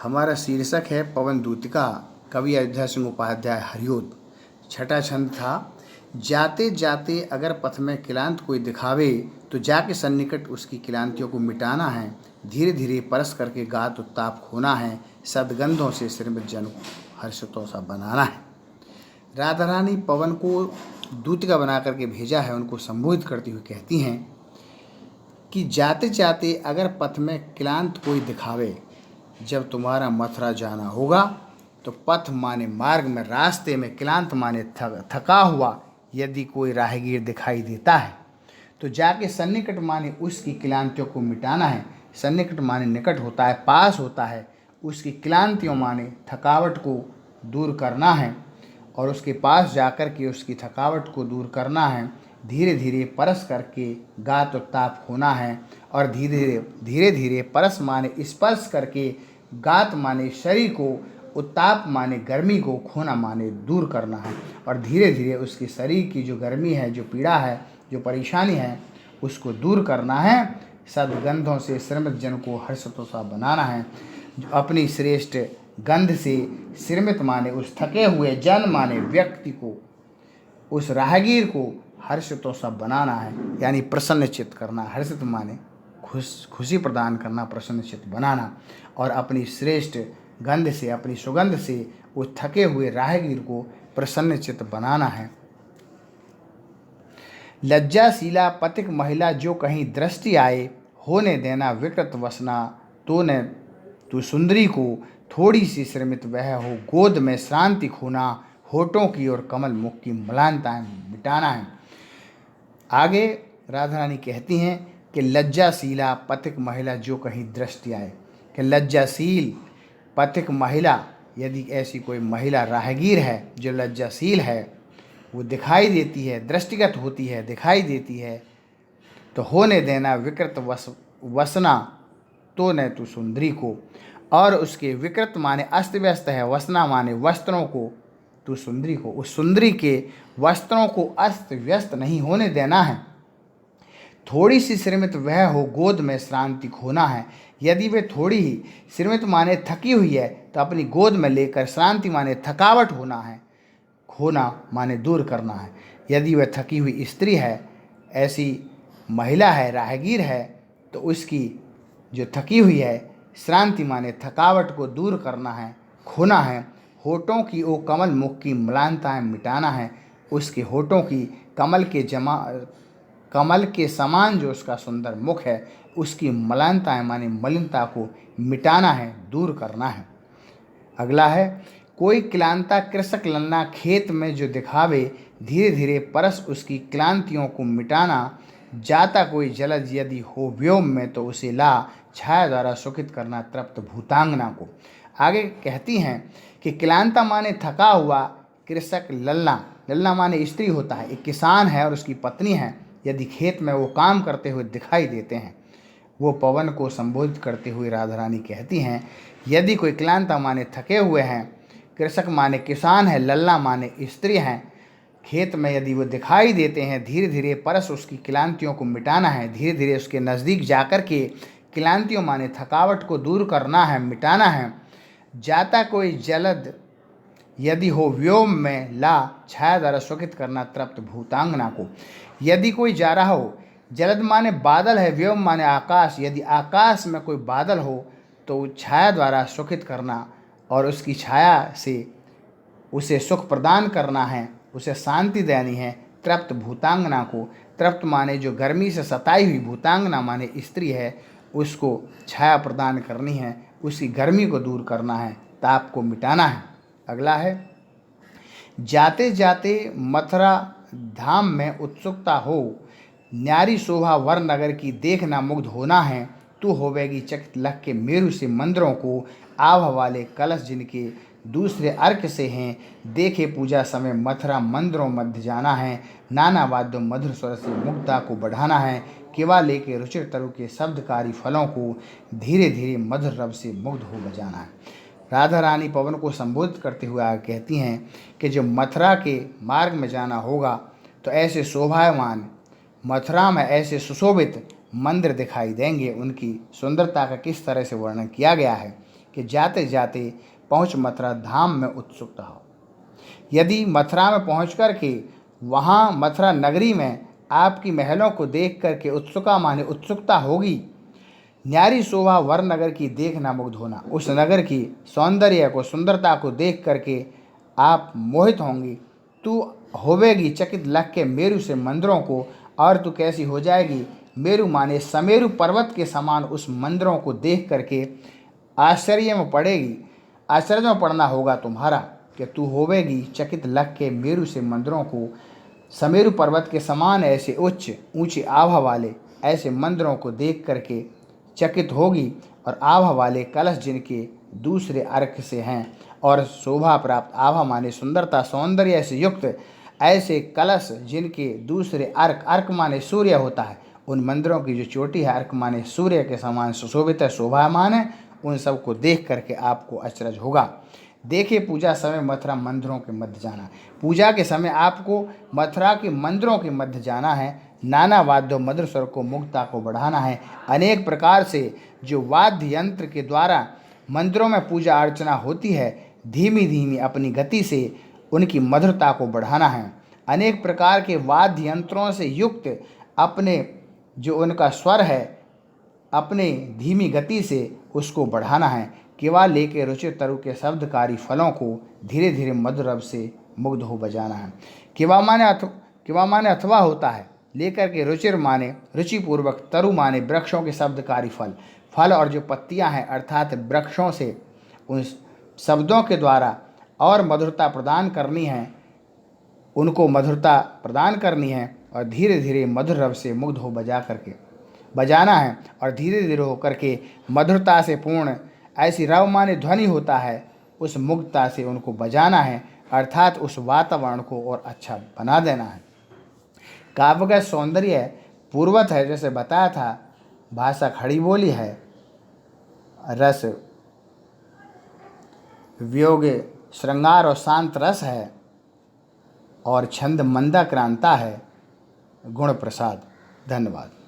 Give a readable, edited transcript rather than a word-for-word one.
हमारा शीर्षक है पवन दूतिका। कवि अयोध्या सिंह उपाध्याय हरिओद। छठा छंद था, जाते जाते अगर पथ में किलांत कोई दिखावे, तो जाके सन्निकट उसकी किलांतियों को मिटाना है। धीरे धीरे परस करके गात उत्ताप खोना है। सदगंधों से श्रीमत जन को हर्षितों सा बनाना है। राधा रानी पवन को दूतिका बना करके भेजा है। उनको संबोधित करती हुई कहती हैं कि जाते जाते अगर पथ में किलांत कोई दिखावे, जब तुम्हारा मथुरा जाना होगा तो पथ माने मार्ग में, रास्ते में, किलांत माने थका हुआ यदि कोई राहगीर दिखाई देता है तो जाके सन्निकट माने उसकी किलांतियों को मिटाना है। सन्निकट माने निकट होता है, पास होता है। उसकी किलांतियों माने थकावट को दूर करना है और उसके पास जाकर के उसकी थकावट को दूर करना है। धीरे धीरे परस करके गात उत्ताप होना है और धीरे धीरे परस माने स्पर्श करके, गात माने शरीर को, उत्ताप माने गर्मी को, खोना माने दूर करना है और धीरे धीरे उसके शरीर की जो गर्मी है, जो पीड़ा है, जो परेशानी है, उसको दूर करना है। सदगंधों से श्रीमत जन को हर्षितों सा बनाना है। अपनी श्रेष्ठ गंध से श्रीमत माने उस थके हुए जन माने व्यक्ति को, उस राहगीर को हर्षितों सा बनाना है, यानी प्रसन्नचित्त करना। हर्षित माने खुशी प्रदान करना, प्रसन्नचित्त बनाना और अपनी श्रेष्ठ गंध से, अपनी सुगंध से उस थके हुए राहगीर को प्रसन्नचित्त बनाना है। लज्जाशीला पथिक महिला जो कहीं दृष्टि आए, होने देना विकृत वसना तो न तू सुंदरी को। थोड़ी सी श्रमित वह हो गोद में श्रांति खोना, होठों की और कमल मुख की मलानताएं मिटाना है। आगे राधा रानी कहती हैं कि लज्जाशीला पथिक महिला जो कहीं दृष्टि आए, कि लज्जाशील पथिक महिला, यदि ऐसी कोई महिला राहगीर है जो लज्जाशील है, वो दिखाई देती है, दृष्टिगत होती है, दिखाई देती है, तो होने देना विकृत वसना तो न तू सुंदरी को। और उसके विकृत माने अस्त व्यस्त है, वसना माने वस्त्रों को, तू सुंदरी को, उस सुंदरी के वस्त्रों को अस्त व्यस्त नहीं होने देना है। थोड़ी सी श्रमित वह हो गोद में श्रांति खोना है। यदि वे थोड़ी ही श्रमित माने थकी हुई है तो अपनी गोद में लेकर श्रांति माने थकावट होना है, खोना माने दूर करना है। यदि वह थकी हुई स्त्री है, ऐसी महिला है, राहगीर है, तो उसकी जो थकी हुई है, श्रांति माने थकावट को दूर करना है, खोना है। होठों की ओ कमल मुख की मलानताएं मिटाना है। उसके होठों की कमल के समान जो उसका सुंदर मुख है, उसकी मलानताएं माने मलिनता को मिटाना है, दूर करना है। अगला है, कोई क्लांता कृषक ललना खेत में जो दिखावे, धीरे धीरे परस उसकी क्लांतियों को मिटाना। जाता कोई जलज यदि हो व्योम में, तो उसे ला छाया द्वारा सुखित करना तृप्त भूतांगना को। आगे कहती हैं कि क्लांता माने थका हुआ, कृषक ललना, ललना माने स्त्री होता है, एक किसान है और उसकी पत्नी है, यदि खेत में वो काम करते हुए दिखाई देते हैं। वो पवन को संबोधित करते हुए राधा रानी कहती हैं, यदि कोई क्लांता माने थके हुए हैं, कृषक माने किसान है, लल्ला माने स्त्री हैं, खेत में यदि वो दिखाई देते हैं, धीरे धीरे परस उसकी क्लांतियों को मिटाना है। धीरे धीरे उसके नज़दीक जाकर के क्लांतियों माने थकावट को दूर करना है, मिटाना है। जाता कोई जलद यदि हो व्योम में, ला छाया द्वारा सुखित करना तृप्त भूतांगना को। यदि कोई जा रहा हो, जलद माने बादल है, व्योम माने आकाश, यदि आकाश में कोई बादल हो तो छाया द्वारा सुखित करना और उसकी छाया से उसे सुख प्रदान करना है, उसे शांति देनी है। तृप्त भूतांगना को, तृप्त माने जो गर्मी से सताई हुई, भूतांगना माने स्त्री है, उसको छाया प्रदान करनी है, उसकी गर्मी को दूर करना है, ताप को मिटाना है। अगला है, जाते जाते मथुरा धाम में उत्सुकता हो, न्यारी शोभा वर नगर की देखना मुग्ध होना है। तू होवेगी चकित लख के मेरु से मंदिरों को, आभा वाले कलश जिनके दूसरे अर्क से हैं। देखे पूजा समय मथुरा मंदिरों मध्य जाना है। नाना वाद्यों मधुर स्वर से मुग्धता को बढ़ाना है। केवा लेके रुचिर तरु के शब्दकारी फलों को धीरे धीरे मधुर रव से मुग्ध हो बजाना है। राधा रानी पवन को संबोधित करते हुए आगे कहती हैं कि जो मथुरा के मार्ग में जाना होगा तो ऐसे शोभायमान, मथुरा में ऐसे सुशोभित मंदिर दिखाई देंगे। उनकी सुंदरता का किस तरह से वर्णन किया गया है कि जाते जाते पहुँच मथुरा धाम में उत्सुकता हो। यदि मथुरा में पहुँच कर के वहाँ मथुरा नगरी में आपकी महलों को देख करके उत्सुका माने उत्सुकता होगी। न्यारी शोभा वर नगर की देखना मुग्ध होना, उस नगर की सौंदर्य को सुंदरता को देख करके आप मोहित होंगी। तू होवेगी चकित लग के मेरु से मंदिरों को, और तू कैसी हो जाएगी, मेरु माने समेरु पर्वत के समान उस मंदिरों को देख करके आश्चर्य में पड़ेगी। आश्चर्य में पड़ना होगा तुम्हारा कि तू होवेगी चकित लग के मेरु से मंदिरों को, समेरु पर्वत के समान ऐसे उच्च ऊंची आभा वाले ऐसे मंदिरों को देख करके चकित होगी। और आभा वाले कलश जिनके दूसरे अर्क से हैं, और शोभा प्राप्त आभा माने सुंदरता सौंदर्य से युक्त ऐसे कलश जिनके दूसरे अर्क, अर्क माने सूर्य होता है, उन मंदिरों की जो चोटी है अर्क माने सूर्य के समान सुशोभित है, शोभामान है, उन सब को देख करके आपको अचरज होगा। देखिए पूजा समय मथुरा मंदिरों के मध्य जाना। पूजा के समय आपको मथुरा के मंदिरों के मध्य जाना है। नाना वाद्यों मधुर स्वर को मुक्ता को बढ़ाना है। अनेक प्रकार से जो वाद्य यंत्र के द्वारा मंदिरों में पूजा अर्चना होती है, धीमी धीमी अपनी गति से उनकी मधुरता को बढ़ाना है। अनेक प्रकार के वाद्य यंत्रों से युक्त अपने जो उनका स्वर है, अपने धीमी गति से उसको बढ़ाना है। केवल लेके रुचिर तरु के शब्दकारी फलों को धीरे धीरे मधुर रव से मुग्ध हो बजाना है। केवा माने अथवा होता है, लेकर के रुचिर माने रुचिपूर्वक, तरु माने वृक्षों के शब्दकारी फल, फल और जो पत्तियां हैं अर्थात वृक्षों से उन शब्दों के द्वारा और मधुरता प्रदान करनी है, उनको मधुरता प्रदान करनी है और धीरे धीरे मधुर रव से मुग्ध हो बजा करके बजाना है। और धीरे धीरे होकर के मधुरता से पूर्ण ऐसी रव माने ध्वनि होता है, उस मुग्धता से उनको बजाना है, अर्थात उस वातावरण को और अच्छा बना देना है। काव्य का सौंदर्य पूर्वत है, जैसे बताया था, भाषा खड़ी बोली है, रस वियोग श्रृंगार और शांत रस है, और छंद मंदा क्रांता है, गुण प्रसाद। धन्यवाद।